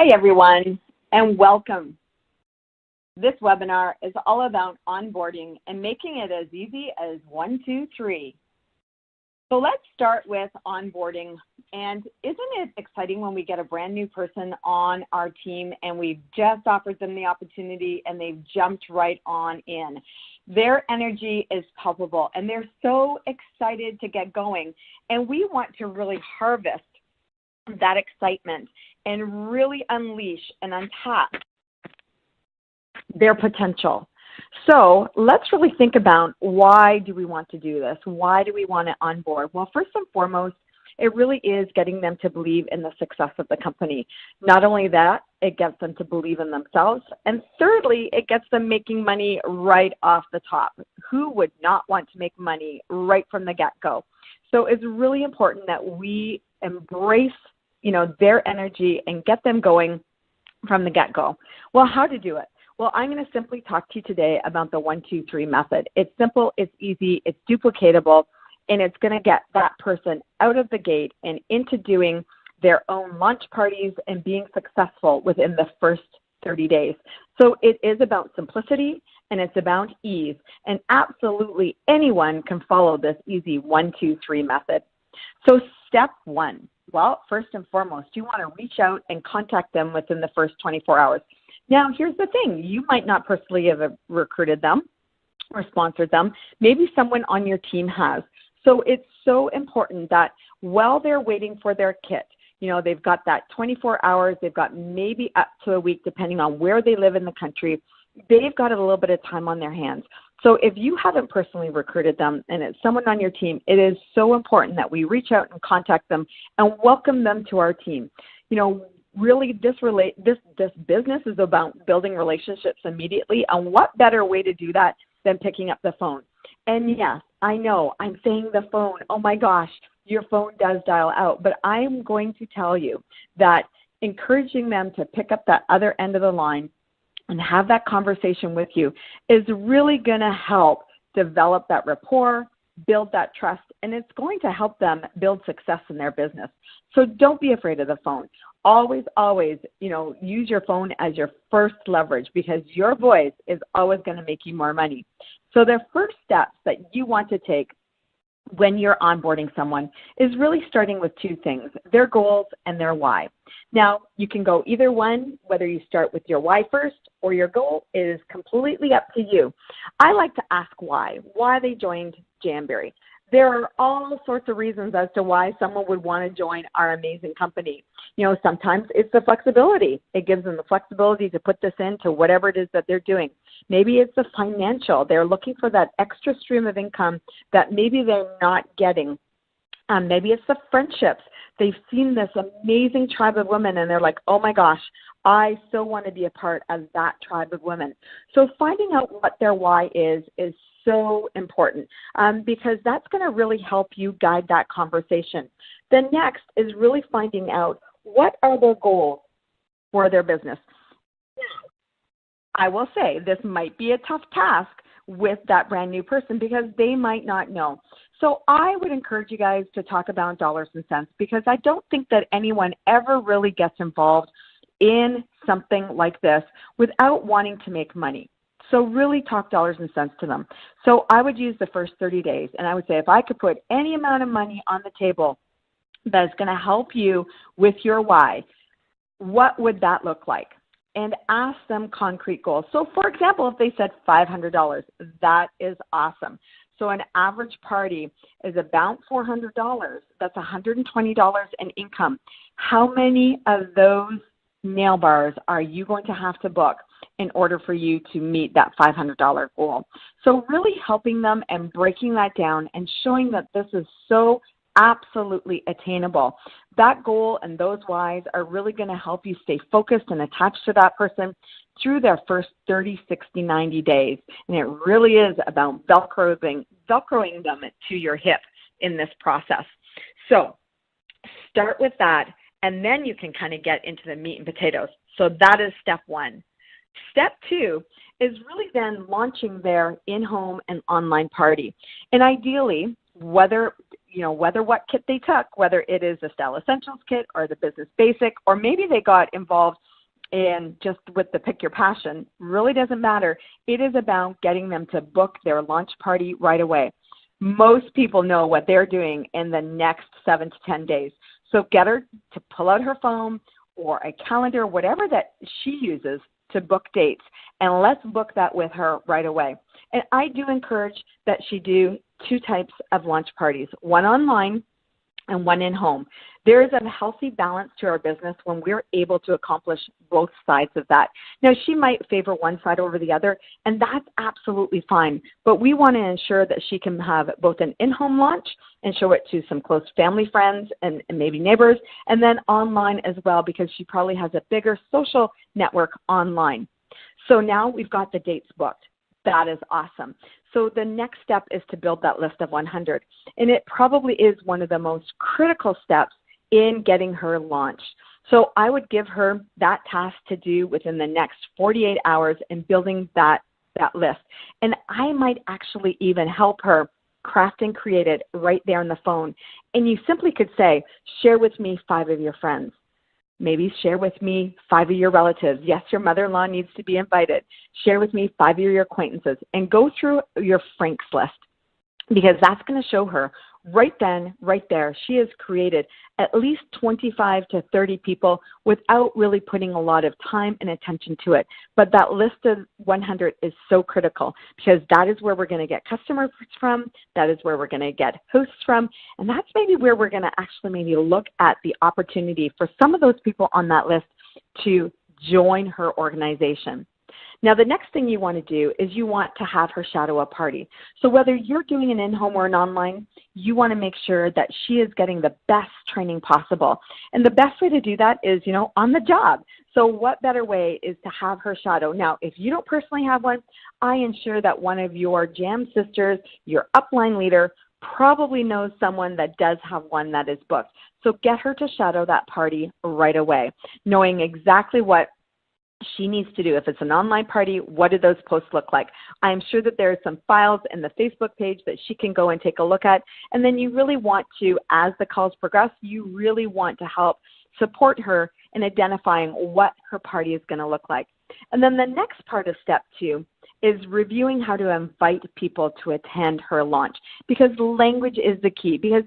Hi, everyone, and welcome. This webinar is all about onboarding and making it as easy as 1, 2, 3. So let's start with onboarding. And isn't it exciting when we get a brand new person on our team and we've just offered them the opportunity and they've jumped right on in? Their energy is palpable and they're so excited to get going. And we want to really harvest that excitement and really unleash and untap their potential. So let's really think about, why do we want to do this? Why do we want to onboard? Well, first and foremost, it really is getting them to believe in the success of the company. Not only that, it gets them to believe in themselves. And thirdly, it gets them making money right off the top. Who would not want to make money right from the get-go? So it's really important that we embrace their energy and get them going from the get-go. Well, how to do it? Well, I'm going to simply talk to you today about the 1, 2, 3 method. It's simple, it's easy, it's duplicatable, and it's going to get that person out of the gate and into doing their own launch parties and being successful within the first 30 days. So it is about simplicity and it's about ease, and absolutely anyone can follow this easy 1, 2, 3 method. So step 1. Well, first and foremost, you want to reach out and contact them within the first 24 hours. Now, here's the thing. You might not personally have recruited them or sponsored them. Maybe someone on your team has. So it's so important that while they're waiting for their kit, they've got that 24 hours, they've got maybe up to a week, depending on where they live in the country, they've got a little bit of time on their hands. So if you haven't personally recruited them and it's someone on your team, it is so important that we reach out and contact them and welcome them to our team. Really this business is about building relationships immediately, and what better way to do that than picking up the phone? And yes, I know I'm saying the phone. Oh my gosh, your phone does dial out, but I'm going to tell you that encouraging them to pick up that other end of the line and have that conversation with you is really going to help develop that rapport, build that trust, and it's going to help them build success in their business. So don't be afraid of the phone. Always, use your phone as your first leverage, because your voice is always going to make you more money. So the first steps that you want to take when you're onboarding someone is really starting with 2 things: their goals and their why. Now, you can go either one, whether you start with your why first or your goal is completely up to you. I like to ask why they joined Jamberry. There are all sorts of reasons as to why someone would want to join our amazing company. Sometimes it's the flexibility. It gives them the flexibility to put this into whatever it is that they're doing. Maybe it's the financial. They're looking for that extra stream of income that maybe they're not getting. Maybe it's the friendships. They've seen this amazing tribe of women and they're like, oh my gosh, I so want to be a part of that tribe of women. So finding out what their why is so important, because that's going to really help you guide that conversation. Then next is really finding out, what are their goals for their business. I will say this might be a tough task with that brand new person because they might not know. So I would encourage you guys to talk about dollars and cents, because I don't think that anyone ever really gets involved in something like this without wanting to make money. So really talk dollars and cents to them. So I would use the first 30 days, and I would say, if I could put any amount of money on the table that's going to help you with your why, what would that look like? And ask them concrete goals. So for example, if they said $500, that is awesome. So an average party is about $400. That's $120 in income. How many of those nail bars are you going to have to book in order for you to meet that $500 goal? So really helping them and breaking that down and showing that this is so absolutely attainable. That goal and those whys are really going to help you stay focused and attached to that person through their first 30, 60, 90 days. And it really is about velcroing them to your hip in this process. So start with that, and then you can kind of get into the meat and potatoes. So that is step 1. Step 2 is really then launching their in-home and online party. And ideally, whether what kit they took, whether it is the Style Essentials kit or the Business Basic, or maybe they got involved and just with the pick your passion, really doesn't matter. It is about getting them to book their launch party right away. Most people know what they're doing in the next 7 to 10 days. So get her to pull out her phone or a calendar, whatever that she uses to book dates, and let's book that with her right away. And I do encourage that she do 2 types of launch parties, one online and one in home. There is a healthy balance to our business when we're able to accomplish both sides of that. Now, she might favor one side over the other, and that's absolutely fine. But we want to ensure that she can have both an in-home launch and show it to some close family friends and maybe neighbors, and then online as well, because she probably has a bigger social network online. So now we've got the dates booked. That is awesome. So the next step is to build that list of 100. And it probably is one of the most critical steps in getting her launched. So I would give her that task to do within the next 48 hours in building that list. And I might actually even help her craft and create it right there on the phone. And you simply could say, share with me 5 of your friends. Maybe share with me 5 of your relatives. Yes, your mother-in-law needs to be invited. Share with me 5 of your acquaintances, and go through your Franks list, because that's going to show her right then, right there, she has created at least 25 to 30 people without really putting a lot of time and attention to it. But that list of 100 is so critical, because that is where we're going to get customers from, that is where we're going to get hosts from, and that's maybe where we're going to actually maybe look at the opportunity for some of those people on that list to join her organization. Now, the next thing you want to do is you want to have her shadow a party. So whether you're doing an in-home or an online, you want to make sure that she is getting the best training possible. And the best way to do that is, on the job. So what better way is to have her shadow? Now, if you don't personally have one, I ensure that one of your Jam sisters, your upline leader, probably knows someone that does have one that is booked. So get her to shadow that party right away, knowing exactly what she needs to do. If it's an online party, what do those posts look like? I'm sure that there are some files in the Facebook page that she can go and take a look at. And then you really want to, as the calls progress, you really want to help support her in identifying what her party is going to look like. And then the next part of step 2 is reviewing how to invite people to attend her launch, because language is the key. Because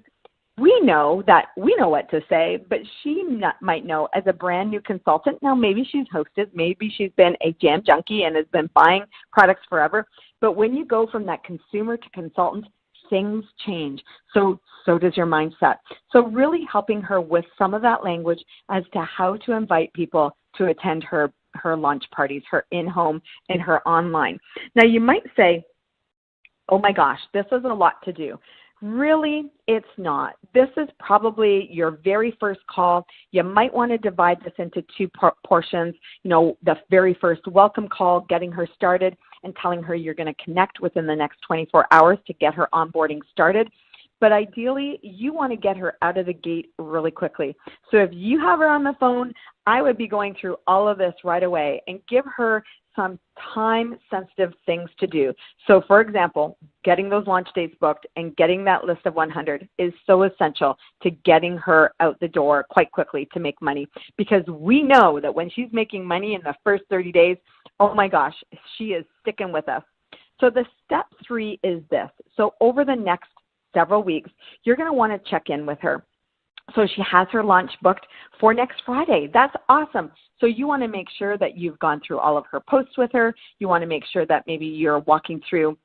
we know what to say, but she might know as a brand new consultant. Now, maybe she's hosted, maybe she's been a Jam junkie and has been buying products forever. But when you go from that consumer to consultant, things change. So does your mindset. So really helping her with some of that language as to how to invite people to attend her launch parties, her in-home and her online. Now, you might say, oh my gosh, this is a lot to do. Really, it's not. This is probably your very first call. You might want to divide this into 2 portions. The very first welcome call, getting her started and telling her you're going to connect within the next 24 hours to get her onboarding started. But ideally, you want to get her out of the gate really quickly. So if you have her on the phone, I would be going through all of this right away and give her some time-sensitive things to do. So, for example, getting those launch dates booked and getting that list of 100 is so essential to getting her out the door quite quickly to make money, because we know that when she's making money in the first 30 days, oh my gosh, she is sticking with us. So the step 3 is this. So over the next several weeks, you're going to want to check in with her. So she has her launch booked for next Friday. That's awesome. So you want to make sure that you've gone through all of her posts with her. You want to make sure that maybe you're walking through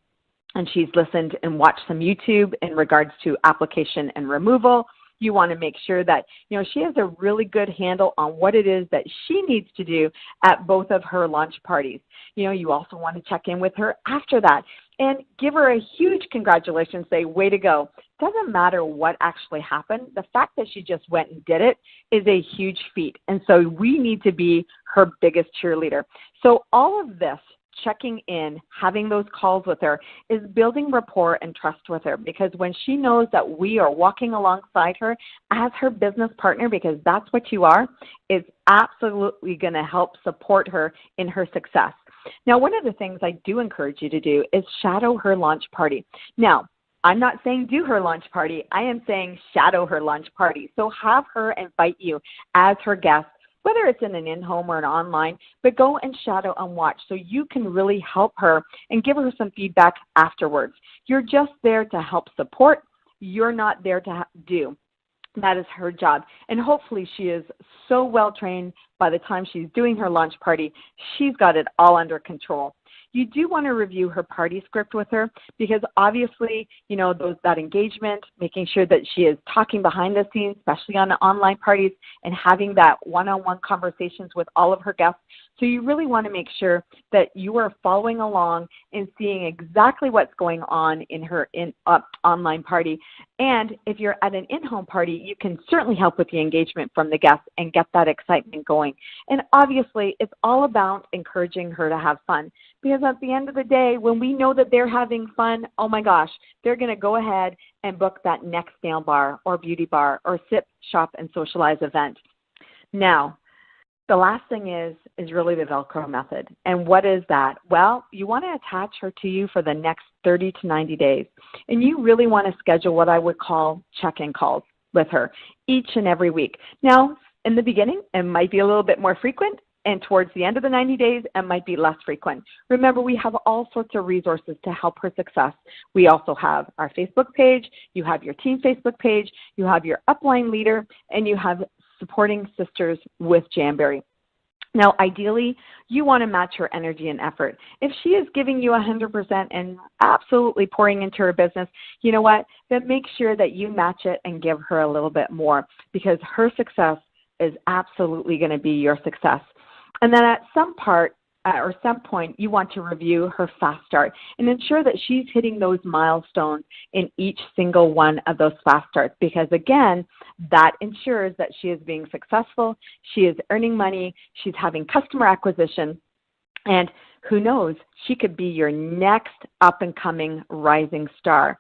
and she's listened and watched some YouTube in regards to application and removal. You want to make sure that, she has a really good handle on what it is that she needs to do at both of her launch parties. You also want to check in with her after that and give her a huge congratulations, say, way to go. Doesn't matter what actually happened. The fact that she just went and did it is a huge feat. And so we need to be her biggest cheerleader. So all of this, checking in, having those calls with her, is building rapport and trust with her, because when she knows that we are walking alongside her as her business partner, because that's what you are, is absolutely going to help support her in her success. Now, one of the things I do encourage you to do is shadow her launch party. Now, I'm not saying do her launch party. I am saying shadow her launch party. So have her invite you as her guest whether it's in an in-home or an online, but go and shadow and watch so you can really help her and give her some feedback afterwards. You're just there to help support. You're not there to do. That is her job. And hopefully she is so well trained by the time she's doing her launch party, she's got it all under control. You do want to review her party script with her because obviously, that engagement, making sure that she is talking behind the scenes, especially on the online parties, and having that one-on-one conversations with all of her guests. So you really want to make sure that you are following along and seeing exactly what's going on in her online party. And if you're at an in-home party, you can certainly help with the engagement from the guests and get that excitement going. And obviously, it's all about encouraging her to have fun. Because at the end of the day, when we know that they're having fun, oh my gosh, they're going to go ahead and book that next nail bar or beauty bar or sip, shop, and socialize event. Now, the last thing is really the Velcro method. And what is that? Well, you want to attach her to you for the next 30 to 90 days. And you really want to schedule what I would call check-in calls with her each and every week. Now, in the beginning, it might be a little bit more frequent. And towards the end of the 90 days, it might be less frequent. Remember, we have all sorts of resources to help her success. We also have our Facebook page, you have your team Facebook page, you have your upline leader, and you have Supporting Sisters with Jamberry. Now, ideally, you want to match her energy and effort. If she is giving you 100% and absolutely pouring into her business, you know what? Then make sure that you match it and give her a little bit more because her success is absolutely going to be your success. And then at some point, you want to review her fast start and ensure that she's hitting those milestones in each single one of those fast starts because, again, that ensures that she is being successful, she is earning money, she's having customer acquisition, and who knows, she could be your next up-and-coming rising star.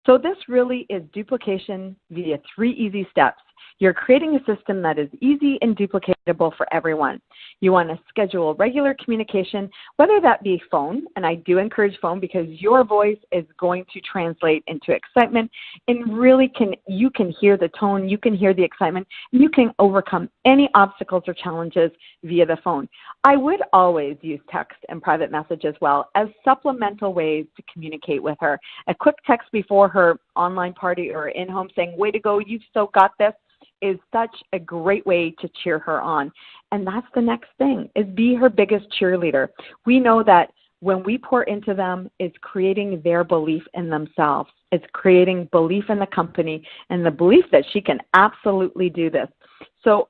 So this really is duplication via 3 easy steps. You're creating a system that is easy and duplicatable for everyone. You want to schedule regular communication, whether that be phone, and I do encourage phone because your voice is going to translate into excitement and really you can hear the tone, you can hear the excitement, and you can overcome any obstacles or challenges via the phone. I would always use text and private message as well as supplemental ways to communicate with her. A quick text before her online party or in-home saying, "Way to go, you've so got this," is such a great way to cheer her on. And that's the next thing, is be her biggest cheerleader. We know that when we pour into them, it's creating their belief in themselves. It's creating belief in the company and the belief that she can absolutely do this. So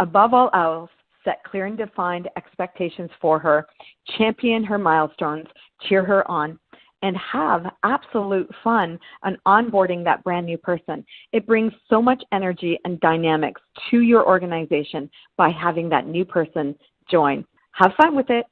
above all else, set clear and defined expectations for her, champion her milestones, cheer her on, and have absolute fun on onboarding that brand new person. It brings so much energy and dynamics to your organization by having that new person join. Have fun with it.